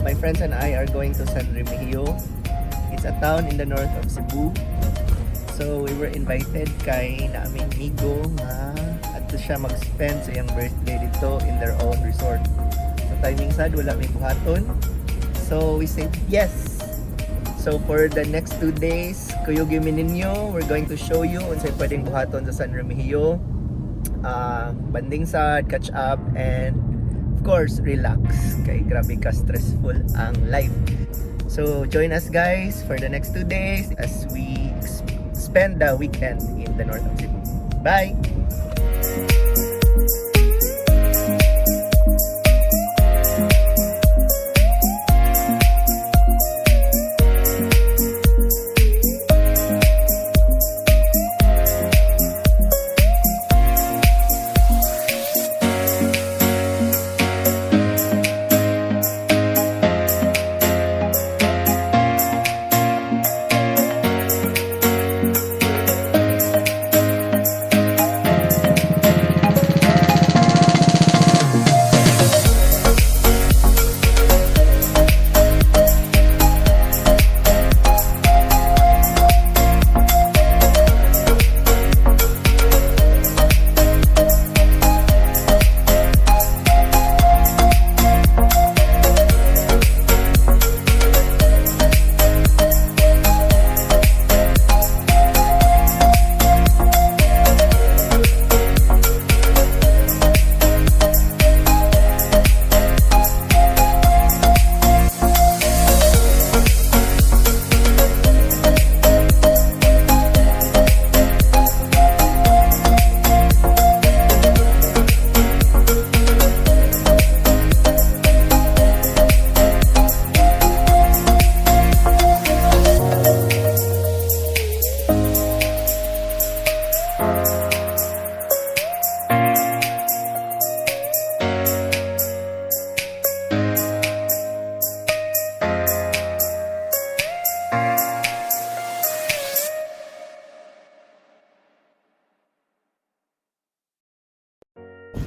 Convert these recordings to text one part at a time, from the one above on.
my friends and I are going to San Remigio. It's a town in the north of Cebu. So we were invited kay naming migo nga adto siya mag-spend sa iyang birthday dito in their own resort. So timing sad wala may buhaton. So we said yes. So for the next 2 days, kuyog mi ninyo, we're going to show you unsay pwedeng buhaton sa San Remigio. Banding sad, catch up, and of course, relax. Kay grabe ka stressful ang life. So join us guys for the next 2 days as we spend the weekend in the north of Cebu. Bye!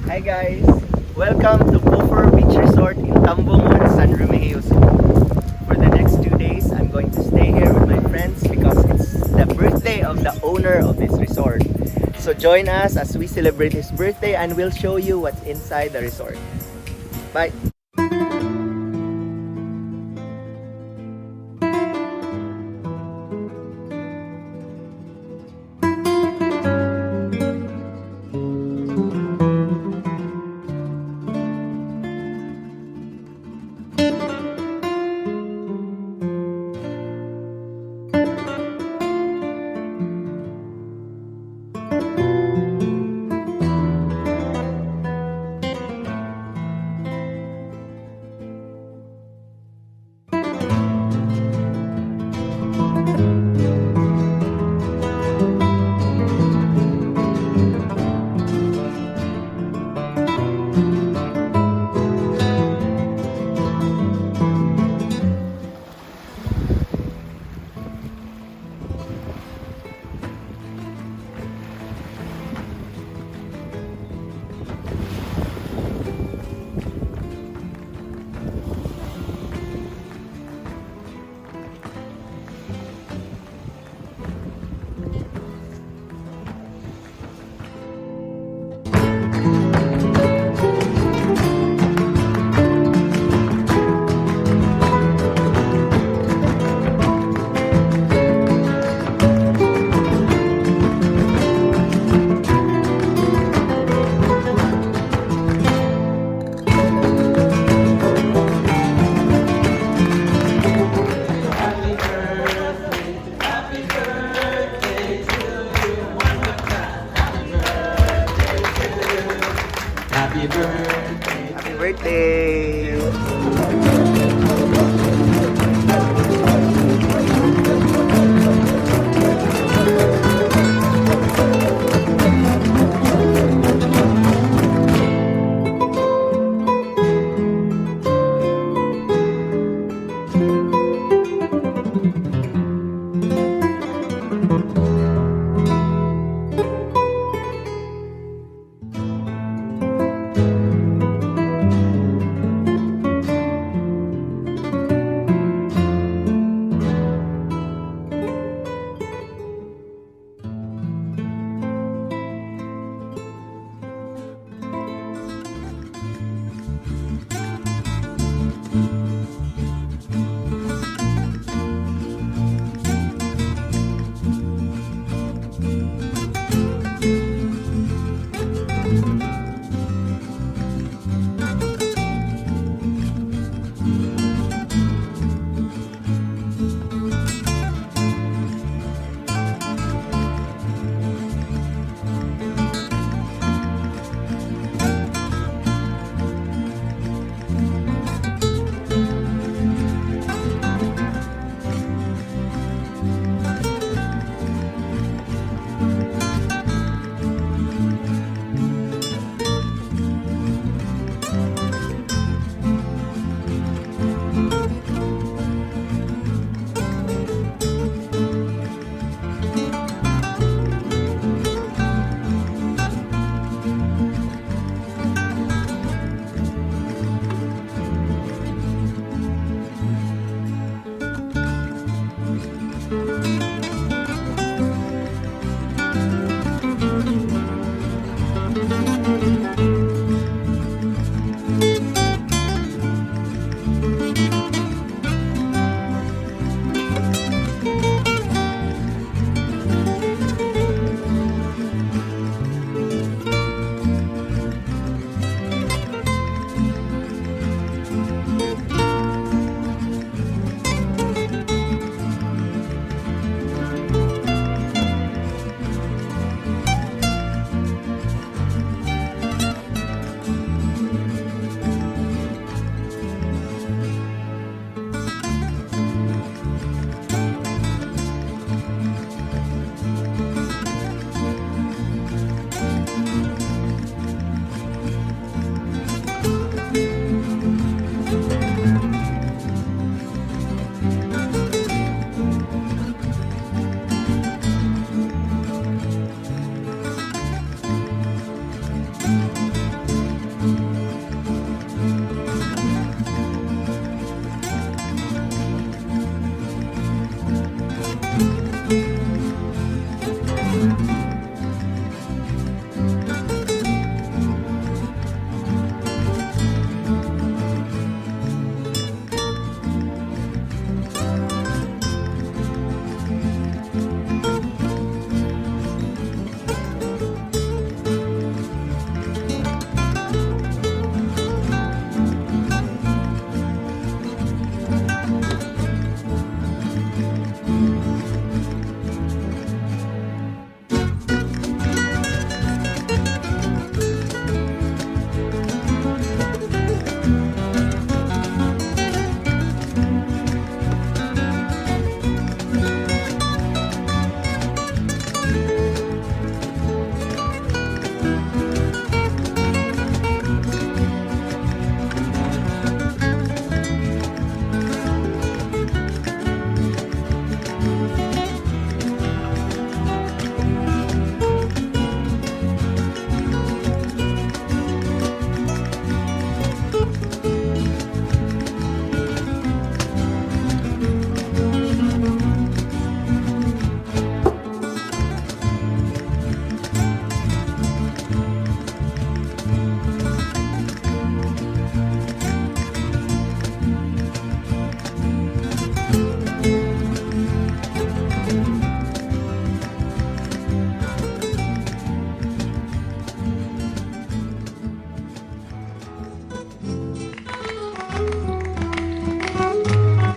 Hi guys! Welcome to Pofer Beach Resort in Tambungan, San Remegio, Cebu. For the next 2 days, I'm going to stay here with my friends because it's the birthday of the owner of this resort. So join us as we celebrate his birthday and we'll show you what's inside the resort. Bye!